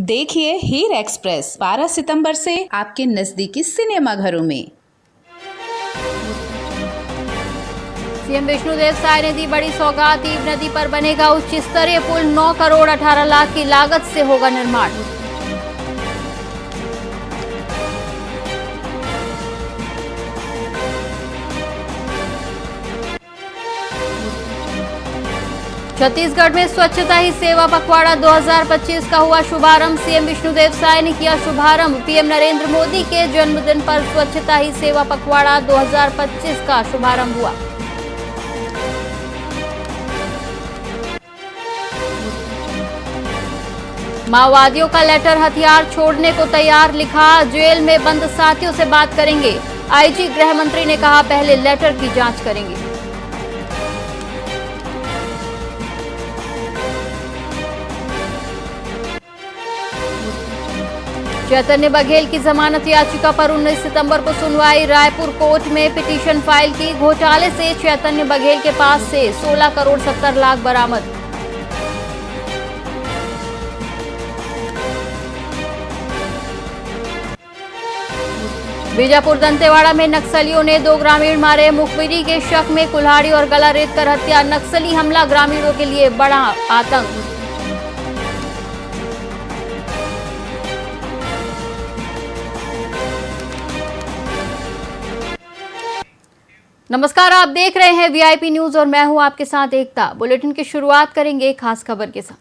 देखिए हीर एक्सप्रेस 12 सितंबर से आपके नजदीकी सिनेमा घरों में। सीएम विष्णुदेव साय ने दी बड़ी सौगात। ईब नदी पर बनेगा उच्च स्तरीय पुल। 9 करोड़ 18 लाख की लागत से होगा निर्माण। छत्तीसगढ़ में स्वच्छता ही सेवा पखवाड़ा 2025 का हुआ शुभारंभ। सीएम विष्णुदेव साय ने किया शुभारंभ। पीएम नरेंद्र मोदी के जन्मदिन पर स्वच्छता ही सेवा पखवाड़ा 2025 का शुभारंभ हुआ। माओवादियों का लेटर हथियार छोड़ने को तैयार। लिखा, जेल में बंद साथियों से बात करेंगे। आईजी गृह मंत्री ने कहा, पहले लेटर की जांच करेंगे। चैतन्य बघेल की जमानत याचिका पर 19 सितंबर को सुनवाई। रायपुर कोर्ट में पिटीशन फाइल की। घोटाले से चैतन्य बघेल के पास से 16 करोड़ 70 लाख बरामद। बीजापुर दंतेवाड़ा में नक्सलियों ने 2 ग्रामीण मारे। मुखबिरी के शक में कुल्हाड़ी और गला रेत कर हत्या। नक्सली हमला ग्रामीणों के लिए बड़ा आतंक। नमस्कार, आप देख रहे हैं वीआईपी न्यूज और मैं हूं आपके साथ एकता। बुलेटिन की शुरुआत करेंगे खास खबर के साथ।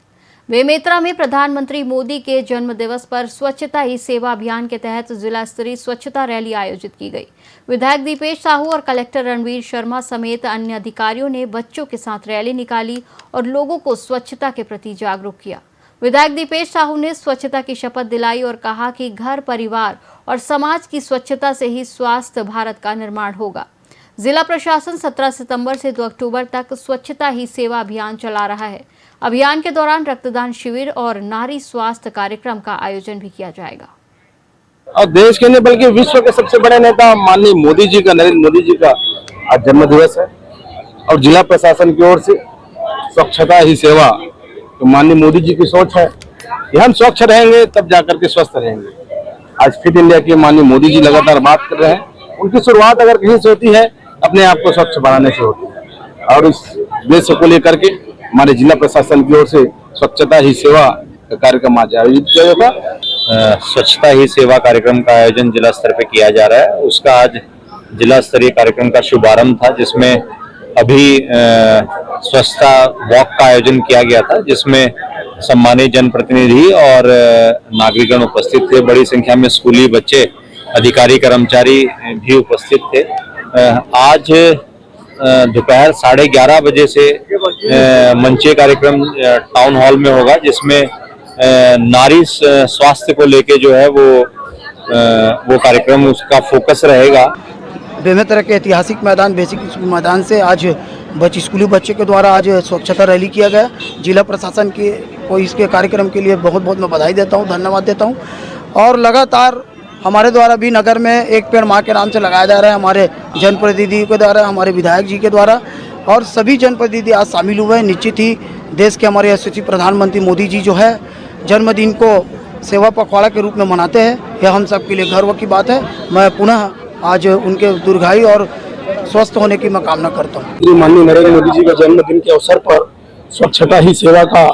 बेमेतरा में प्रधानमंत्री मोदी के जन्म दिवस पर स्वच्छता ही सेवा अभियान के तहत जिला स्तरीय स्वच्छता रैली आयोजित की गई। विधायक दीपेश साहू और कलेक्टर रणवीर शर्मा समेत अन्य अधिकारियों ने बच्चों के साथ रैली निकाली और लोगों को स्वच्छता के प्रति जागरूक किया। विधायक दीपेश साहू ने स्वच्छता की शपथ दिलाई और कहा कि घर, परिवार और समाज की स्वच्छता से ही स्वस्थ भारत का निर्माण होगा। जिला प्रशासन 17 सितंबर से 2 अक्टूबर तक स्वच्छता ही सेवा अभियान चला रहा है। अभियान के दौरान रक्तदान शिविर और नारी स्वास्थ्य कार्यक्रम का आयोजन भी किया जाएगा। और देश के नहीं बल्कि विश्व के सबसे बड़े नेता माननीय मोदी जी का, नरेंद्र मोदी जी का आज जन्म दिवस है और जिला प्रशासन की ओर से स्वच्छता ही सेवा, तो माननीय मोदी जी की सोच है कि हम स्वच्छ रहेंगे तब जाकर के स्वस्थ रहेंगे। आज फिट इंडिया के माननीय मोदी जी लगातार बात कर रहे हैं। उनकी शुरुआत अगर कहीं से होती है, अपने आप को स्वच्छ बनाने से होती है और इस उद्देश्य को लेकर के हमारे जिला प्रशासन की ओर से स्वच्छता ही सेवा का कार्यक्रम आज आयोजित किया जाएगा। स्वच्छता ही सेवा कार्यक्रम का आयोजन जिला स्तर पे किया जा रहा है। उसका आज जिला स्तरीय कार्यक्रम का शुभारंभ था, जिसमें अभी स्वच्छता वॉक का आयोजन किया गया था, जिसमें सम्मानित जनप्रतिनिधि और नागरिकगण उपस्थित थे। बड़ी संख्या में स्कूली बच्चे, अधिकारी, कर्मचारी भी उपस्थित थे। आज दोपहर 11:30 बजे से मंचीय कार्यक्रम टाउन हॉल में होगा, जिसमें नारी स्वास्थ्य को लेके जो है वो कार्यक्रम, उसका फोकस रहेगा। बेमेतरा के ऐतिहासिक मैदान, बेसिक स्कूल मैदान से आज स्कूली बच्चे के द्वारा आज स्वच्छता रैली किया गया। जिला प्रशासन को इसके कार्यक्रम के लिए बहुत बहुत मैं बधाई देता हूँ, धन्यवाद देता हूँ। और लगातार हमारे द्वारा भी नगर में एक पेड़ माँ के नाम से लगाया जा रहा है, हमारे जनप्रतिनिधियों के द्वारा, हमारे विधायक जी के द्वारा, और सभी जनप्रतिनिधि आज शामिल हुए हैं। निश्चित ही देश के हमारे यशस्वी प्रधानमंत्री मोदी जी जो है जन्मदिन को सेवा पखवाड़ा के रूप में मनाते हैं। यह हम सब के लिए गर्व की बात है। मैं पुनः आज उनके दीर्घायु और स्वस्थ होने की मैं कामना करता हूँ। माननीय नरेंद्र मोदी जी का जन्मदिन के अवसर पर स्वच्छता ही सेवा का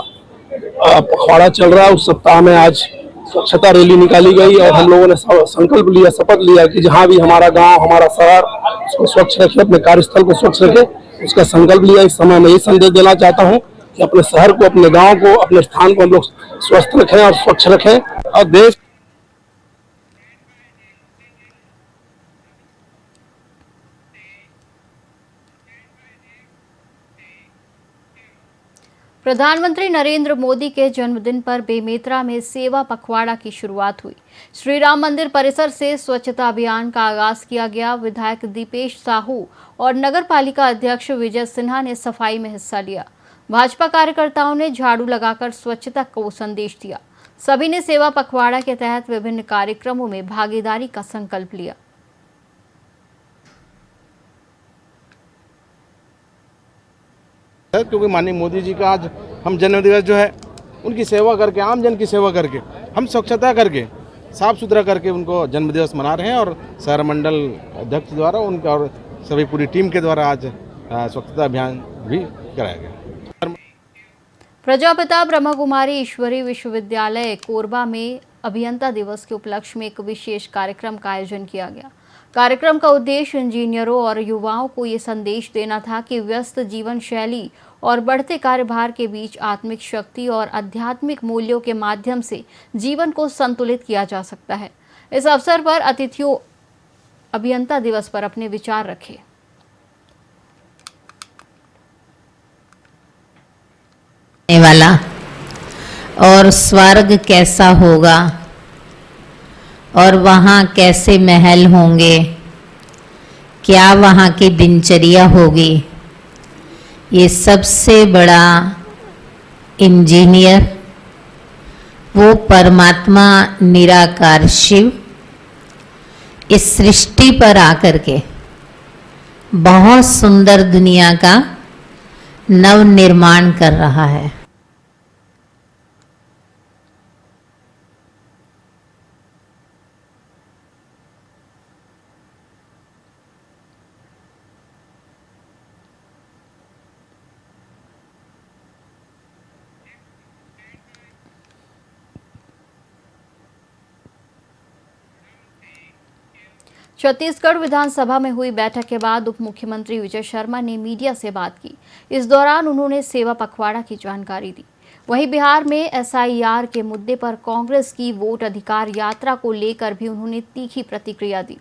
पखवाड़ा चल रहा है। उस सप्ताह में आज स्वच्छता रैली निकाली गई और हम लोगों ने संकल्प लिया, शपथ लिया कि जहाँ भी हमारा गांव, हमारा शहर, उसको स्वच्छ रखे, अपने कार्यस्थल को स्वच्छ रखे, उसका संकल्प लिया। इस समय मैं ये संदेश देना चाहता हूँ कि अपने शहर को, अपने गांव को, अपने स्थान को हम लोग स्वस्थ रखें और स्वच्छ रखें और देश। प्रधानमंत्री नरेंद्र मोदी के जन्मदिन पर बेमेतरा में सेवा पखवाड़ा की शुरुआत हुई। श्री राम मंदिर परिसर से स्वच्छता अभियान का आगाज किया गया। विधायक दीपेश साहू और नगर पालिका अध्यक्ष विजय सिन्हा ने सफाई में हिस्सा लिया। भाजपा कार्यकर्ताओं ने झाड़ू लगाकर स्वच्छता को संदेश दिया। सभी ने सेवा पखवाड़ा के तहत विभिन्न कार्यक्रमों में भागीदारी का संकल्प लिया। क्योंकि माननीय मोदी जी का आज हम जन्मदिवस जो है उनकी सेवा करके, आम जन की सेवा करके, हम स्वच्छता करके, साफ सुथरा करके उनको जन्मदिवस मना रहे हैं। और शहर मंडल अध्यक्ष द्वारा उनका और सभी पूरी टीम के द्वारा आज स्वच्छता अभियान भी कराया गया। प्रजापिता ब्रह्मा कुमारी ईश्वरी विश्वविद्यालय कोरबा में अभियंता दिवस के उपलक्ष्य में एक विशेष कार्यक्रम का आयोजन किया गया। कार्यक्रम का उद्देश्य इंजीनियरों और युवाओं को ये संदेश देना था कि व्यस्त जीवन शैली और बढ़ते कार्यभार के बीच आत्मिक शक्ति और आध्यात्मिक मूल्यों के माध्यम से जीवन को संतुलित किया जा सकता है। इस अवसर पर अतिथियों अभियंता दिवस पर अपने विचार रखे। वाला और स्वर्ग कैसा होगा और वहाँ कैसे महल होंगे, क्या वहाँ की दिनचर्या होगी, ये सबसे बड़ा इंजीनियर वो परमात्मा निराकार शिव इस सृष्टि पर आकर के बहुत सुंदर दुनिया का नव निर्माण कर रहा है। छत्तीसगढ़ विधानसभा में हुई बैठक के बाद उप मुख्यमंत्री विजय शर्मा ने मीडिया से बात की। इस दौरान उन्होंने सेवा पखवाड़ा की जानकारी दी। वहीं बिहार में एसआईआर के मुद्दे पर कांग्रेस की वोट अधिकार यात्रा को लेकर भी उन्होंने तीखी प्रतिक्रिया दी।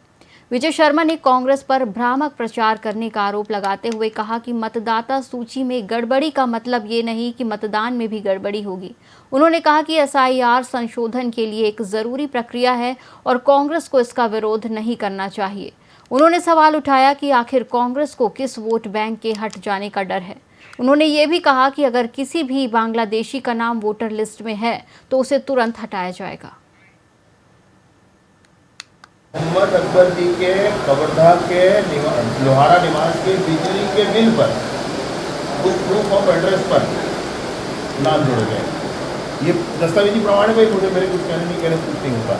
विजय शर्मा ने कांग्रेस पर भ्रामक प्रचार करने का आरोप लगाते हुए कहा कि मतदाता सूची में गड़बड़ी का मतलब ये नहीं कि मतदान में भी गड़बड़ी होगी। उन्होंने कहा कि एसआईआर संशोधन के लिए एक जरूरी प्रक्रिया है और कांग्रेस को इसका विरोध नहीं करना चाहिए। उन्होंने सवाल उठाया कि आखिर कांग्रेस को किस वोट बैंक के हट जाने का डर है। उन्होंने ये भी कहा कि अगर किसी भी बांग्लादेशी का नाम वोटर लिस्ट में है तो उसे तुरंत हटाया जाएगा। मोहम्मद अकबर जी के कवर्धा के लोहारा निवास के बिजली के बिल पर उस प्रूफ ऑफ एड्रेस पर नाम जुड़ गए। ये दस्तावेजी प्रमाण है भाई, मुझे मेरे कुछ कहने नहीं कहने कुछ नहीं होता,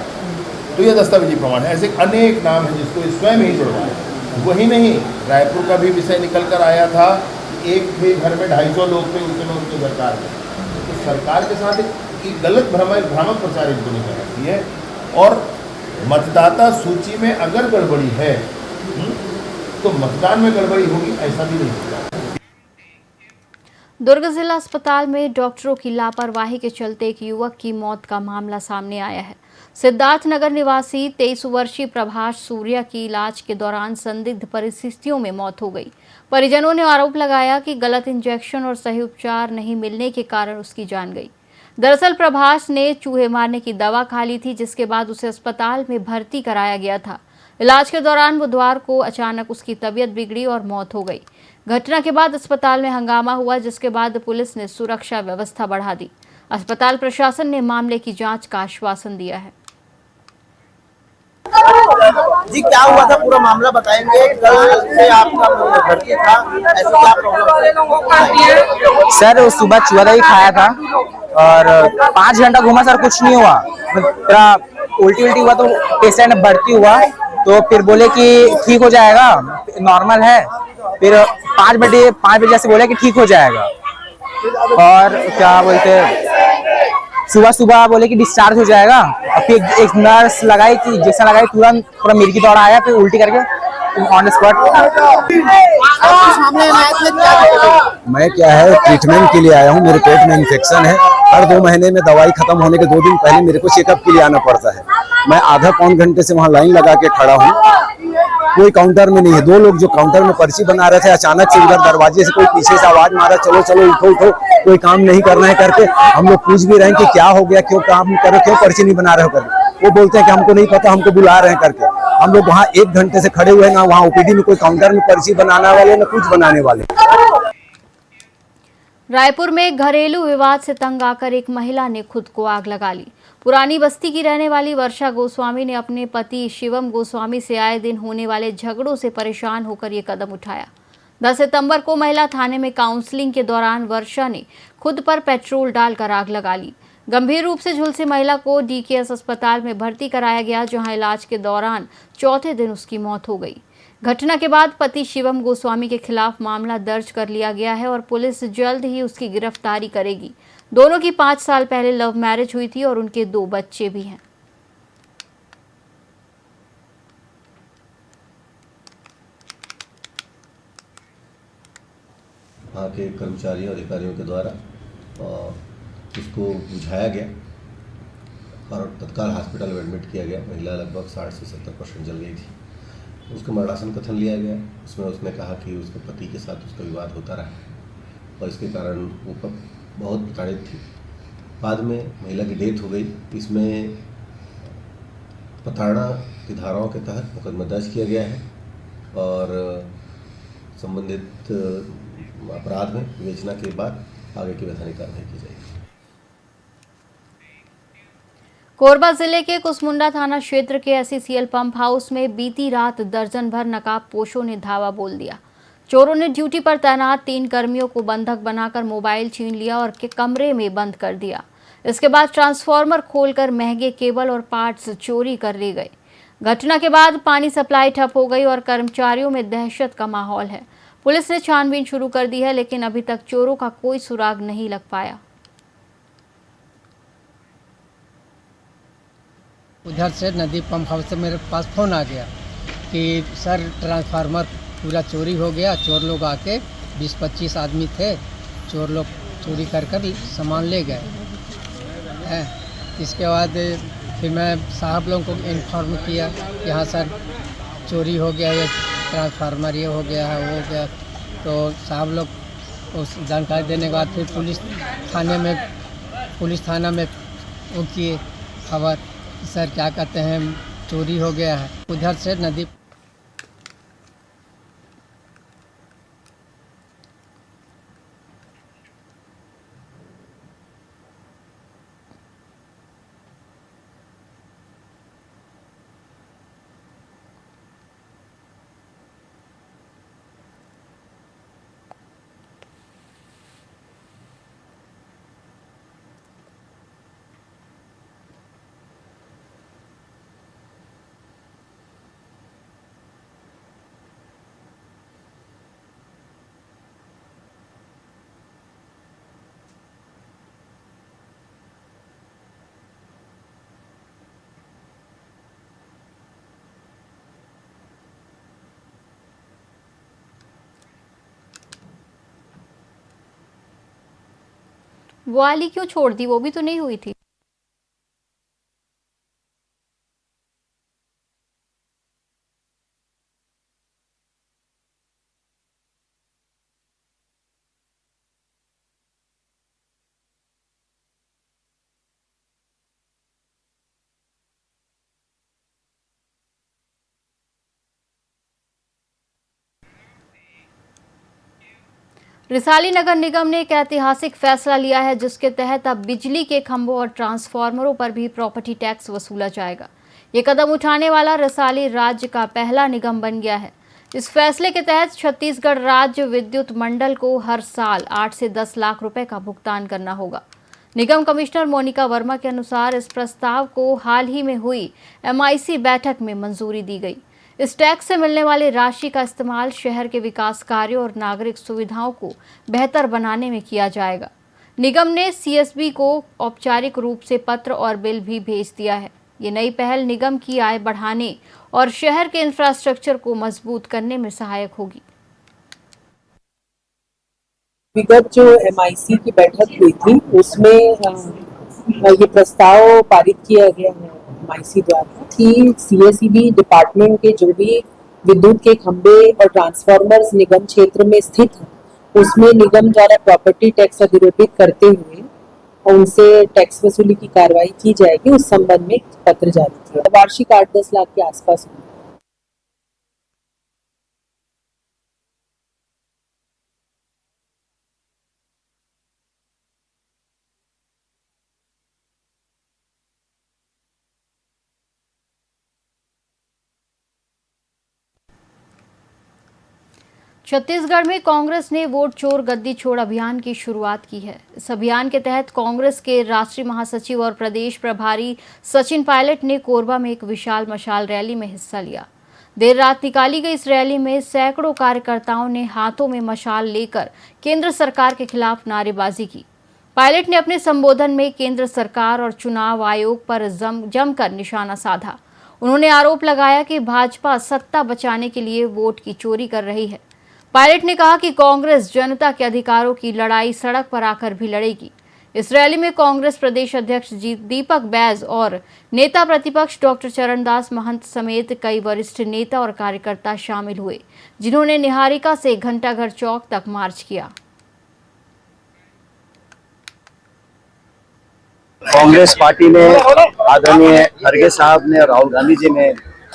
तो ये दस्तावेजी प्रमाण है। ऐसे अनेक नाम है जिसको स्वयं ही जुड़वाए। वही नहीं, रायपुर का भी विषय निकल कर आया था, एक भी घर में 250 लोग थे उस समय उनकी सरकार में। तो सरकार के साथ एक गलत भ्रामक प्रचार इनको नहीं करना चाहिए। और मतदाता सूची में अगर गड़बड़ी है तो मतदान में गड़बड़ी होगी, ऐसा भी नहीं होगा। दुर्ग जिला अस्पताल में डॉक्टरों की लापरवाही के चलते एक युवक की मौत का मामला सामने आया है। सिद्धार्थनगर निवासी 23 वर्षीय प्रभाष सूर्या की इलाज के दौरान संदिग्ध परिस्थितियों में मौत हो गई। परिजनों ने आरोप लगाया कि गलत इंजेक्शन और सही उपचार नहीं मिलने के कारण उसकी जान गई। दरअसल प्रभाष ने चूहे मारने की दवा खा ली थी, जिसके बाद उसे अस्पताल में भर्ती कराया गया था। इलाज के दौरान बुधवार को अचानक उसकी तबीयत बिगड़ी और मौत हो गई। घटना के बाद अस्पताल में हंगामा हुआ, जिसके बाद पुलिस ने सुरक्षा व्यवस्था बढ़ा दी। अस्पताल प्रशासन ने मामले की जांच का आश्वासन दिया है। जी क्या हुआ था, पूरा मामला बताएंगे। कल से आपका भर्ती था, ऐसा क्या प्रॉब्लम? सर सुबह चूहा दही खाया था और 5 घंटा घूमा सर, कुछ नहीं हुआ। मेरा उल्टी हुआ तो पेशेंट भर्ती हुआ, तो फिर बोले कि ठीक हो जाएगा, नॉर्मल है। फिर 5 बजे से बोले कि ठीक हो जाएगा। और क्या बोलते सुबह बोले कि डिस्चार्ज हो जाएगा। और फिर एक नर्स लगाई थी, जैसा लगाई तुरंत पूरा मिर्गी दौड़ा आया, फिर उल्टी करके ऑन द स्पॉट। मैं क्या है ट्रीटमेंट के लिए आया हूँ, मेरे पेट में इन्फेक्शन है। हर 2 महीने में दवाई खत्म होने के 2 दिन पहले मेरे को चेकअप के लिए आना पड़ता है। मैं आधा पौन घंटे से वहाँ लाइन लगा के खड़ा हूँ, कोई काउंटर में नहीं है। 2 लोग जो काउंटर में पर्ची बना रहे थे, अचानक से उधर दरवाजे से कोई पीछे से आवाज मारा, चलो चलो उठो, कोई काम नहीं करना है करके। हम लोग पूछ भी रहे हैं कि क्या हो गया, क्यों काम करो, क्यों पर्ची नहीं बना रहे हो करके। वो बोलते हैं कि हमको नहीं पता, हमको बुला रहे हैं करके। हम लोग वहाँ 1 घंटे से खड़े हुए, ना वहाँ ओपीडी में कोई काउंटर में पर्ची बनाने वाले, ना कुछ बनाने वाले। रायपुर में घरेलू विवाद से तंग आकर एक महिला ने खुद को आग लगा ली। पुरानी बस्ती की रहने वाली वर्षा गोस्वामी ने अपने पति शिवम गोस्वामी से आए दिन होने वाले झगड़ों से परेशान होकर ये कदम उठाया। 10 सितंबर को महिला थाने में काउंसलिंग के दौरान वर्षा ने खुद पर पेट्रोल डालकर आग लगा ली। गंभीर रूप से झुलसी महिला को डीकेएस अस्पताल में भर्ती कराया गया, जहां इलाज के दौरान चौथे दिन उसकी मौत हो गई। घटना के बाद पति शिवम गोस्वामी के खिलाफ मामला दर्ज कर लिया गया है और पुलिस जल्द ही उसकी गिरफ्तारी करेगी। दोनों की 5 साल पहले लव मैरिज हुई थी और उनके 2 बच्चे भी हैं। वहाँ के कर्मचारियों अधिकारियों के द्वारा उसको बुझाया गया और तत्काल हॉस्पिटल में एडमिट किया गया। महिला लगभग 60 से 70% जल गई थी। उसका मरणासन कथन लिया गया। उसमें उसने कहा कि उसके पति के साथ उसका विवाद होता रहा और इसके कारण वो बहुत प्रताड़ित थी। बाद में महिला की डेथ हो गई। इसमें प्रताड़ना की धाराओं के तहत मुकदमा दर्ज किया गया है और संबंधित अपराध में विवेचना के बाद आगे की वैधानिक कार्रवाई की जाएगी। कोरबा जिले के कुसमुंडा थाना क्षेत्र के एससीसीएल पंप हाउस में बीती रात दर्जन भर नकाबपोशों ने धावा बोल दिया। चोरों ने ड्यूटी पर तैनात 3 कर्मियों को बंधक बनाकर मोबाइल छीन लिया और कमरे में बंद कर दिया। इसके बाद ट्रांसफार्मर खोलकर महंगे केबल और पार्ट्स चोरी कर ले गए। घटना के बाद पानी सप्लाई ठप हो गई और कर्मचारियों में दहशत का माहौल है। पुलिस ने छानबीन शुरू कर दी है, लेकिन अभी तक चोरों का कोई सुराग नहीं लग पाया। उधर से नदी पंप हाउस से मेरे पास फ़ोन आ गया कि सर ट्रांसफार्मर पूरा चोरी हो गया। चोर लोग आके 20-25 आदमी थे, चोर लोग चोरी कर सामान ले गए। इसके बाद फिर मैं साहब लोगों को इन्फॉर्म किया कि हाँ सर चोरी हो गया, ये ट्रांसफार्मर ये हो गया है, वो हो गया। तो साहब लोग उस जानकारी देने के बाद फिर पुलिस थाना में वो किए खबर, सर क्या कहते हैं चोरी हो गया है। उधर से नदी वाली क्यों छोड़ दी, वो भी तो नहीं हुई थी। रिसाली नगर निगम ने एक ऐतिहासिक फैसला लिया है, जिसके तहत अब बिजली के खंभों और ट्रांसफार्मरों पर भी प्रॉपर्टी टैक्स वसूला जाएगा। ये कदम उठाने वाला रिसाली राज्य का पहला निगम बन गया है। इस फैसले के तहत छत्तीसगढ़ राज्य विद्युत मंडल को हर साल 8 से 10 लाख रुपए का भुगतान करना होगा। निगम कमिश्नर मोनिका वर्मा के अनुसार इस प्रस्ताव को हाल ही में हुई MIC बैठक में मंजूरी दी गई। इस टैक्स से मिलने वाली राशि का इस्तेमाल शहर के विकास कार्यों और नागरिक सुविधाओं को बेहतर बनाने में किया जाएगा। निगम ने CSB को औपचारिक रूप से पत्र और बिल भी भेज दिया है। ये नई पहल निगम की आय बढ़ाने और शहर के इंफ्रास्ट्रक्चर को मजबूत करने में सहायक होगी। विगत जो MIC की बैठक हुई थी उसमें ये प्रस्ताव पारित किया गया है MIC द्वारा कि CSEB डिपार्टमेंट के जो भी विद्युत के खंभे और ट्रांसफार्मर्स निगम क्षेत्र में स्थित हैं, उसमें निगम द्वारा प्रॉपर्टी टैक्स अधिरोपित करते हुए उनसे टैक्स वसूली की कार्रवाई की जाएगी। उस संबंध में पत्र जारी किया। वार्षिक 8-10 लाख के आसपास होगा। छत्तीसगढ़ में कांग्रेस ने वोट चोर गद्दी छोड़ अभियान की शुरुआत की है। इस अभियान के तहत कांग्रेस के राष्ट्रीय महासचिव और प्रदेश प्रभारी सचिन पायलट ने कोरबा में एक विशाल मशाल रैली में हिस्सा लिया। देर रात निकाली गई इस रैली में सैकड़ों कार्यकर्ताओं ने हाथों में मशाल लेकर केंद्र सरकार के खिलाफ नारेबाजी की। पायलट ने अपने संबोधन में केंद्र सरकार और चुनाव आयोग पर जमकर निशाना साधा। उन्होंने आरोप लगाया कि भाजपा सत्ता बचाने के लिए वोट की चोरी कर रही है। पायलट ने कहा कि कांग्रेस जनता के अधिकारों की लड़ाई सड़क पर आकर भी लड़ेगी। इस रैली में कांग्रेस प्रदेश अध्यक्ष दीपक बैज और नेता प्रतिपक्ष डॉक्टर चरणदास महंत समेत कई वरिष्ठ नेता और कार्यकर्ता शामिल हुए, जिन्होंने निहारिका से घंटाघर चौक तक मार्च किया। कांग्रेस पार्टी ने आदरणीय खड़गे साहब ने और राहुल गांधी जी ने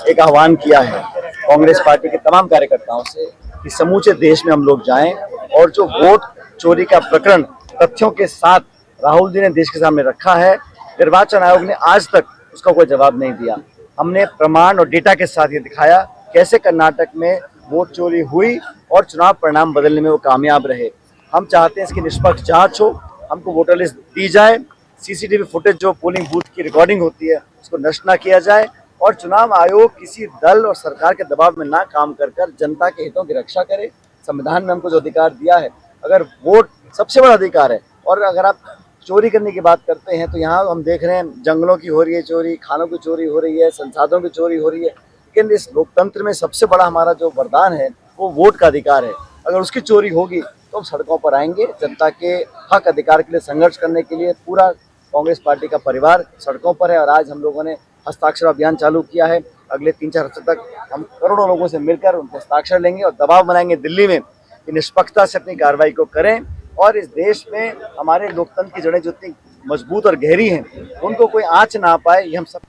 एक आह्वान किया है कांग्रेस पार्टी के तमाम कार्यकर्ताओं से कि समूचे देश में हम लोग जाएं और जो वोट चोरी का प्रकरण तथ्यों के साथ राहुल जी ने देश के सामने रखा है, निर्वाचन आयोग ने आज तक उसका कोई जवाब नहीं दिया। हमने प्रमाण और डेटा के साथ ये दिखाया कैसे कर्नाटक में वोट चोरी हुई और चुनाव परिणाम बदलने में वो कामयाब रहे। हम चाहते हैं इसकी निष्पक्ष जांच हो, हमको वोटर लिस्ट दी जाए, सीसीटीवी फुटेज जो पोलिंग बूथ की रिकॉर्डिंग होती है उसको नष्ट न किया जाए और चुनाव आयोग किसी दल और सरकार के दबाव में ना काम कर जनता के हितों की रक्षा करे। संविधान में हमको जो अधिकार दिया है, अगर वोट सबसे बड़ा अधिकार है और अगर आप चोरी करने की बात करते हैं तो यहाँ हम देख रहे हैं जंगलों की हो रही है चोरी, खानों की चोरी हो रही है, संसाधनों की चोरी हो रही है। लेकिन इस लोकतंत्र में सबसे बड़ा हमारा जो वरदान है वो वोट का अधिकार है। अगर उसकी चोरी होगी तो हम सड़कों पर आएंगे। जनता के हक अधिकार के लिए संघर्ष करने के लिए पूरा कांग्रेस पार्टी का परिवार सड़कों पर है और आज हम लोगों ने हस्ताक्षर अभियान चालू किया है। अगले 3-4 हफ्ते तक हम करोड़ों लोगों से मिलकर उनके हस्ताक्षर लेंगे और दबाव बनाएंगे दिल्ली में कि निष्पक्षता से अपनी कार्रवाई को करें और इस देश में हमारे लोकतंत्र की जड़ें जो इतनी मजबूत और गहरी हैं उनको कोई आंच ना पाए, ये हम सब।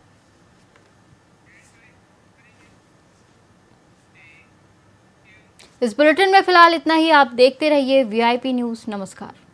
इस बुलेटिन में फिलहाल इतना ही। आप देखते रहिए VIP न्यूज़। नमस्कार।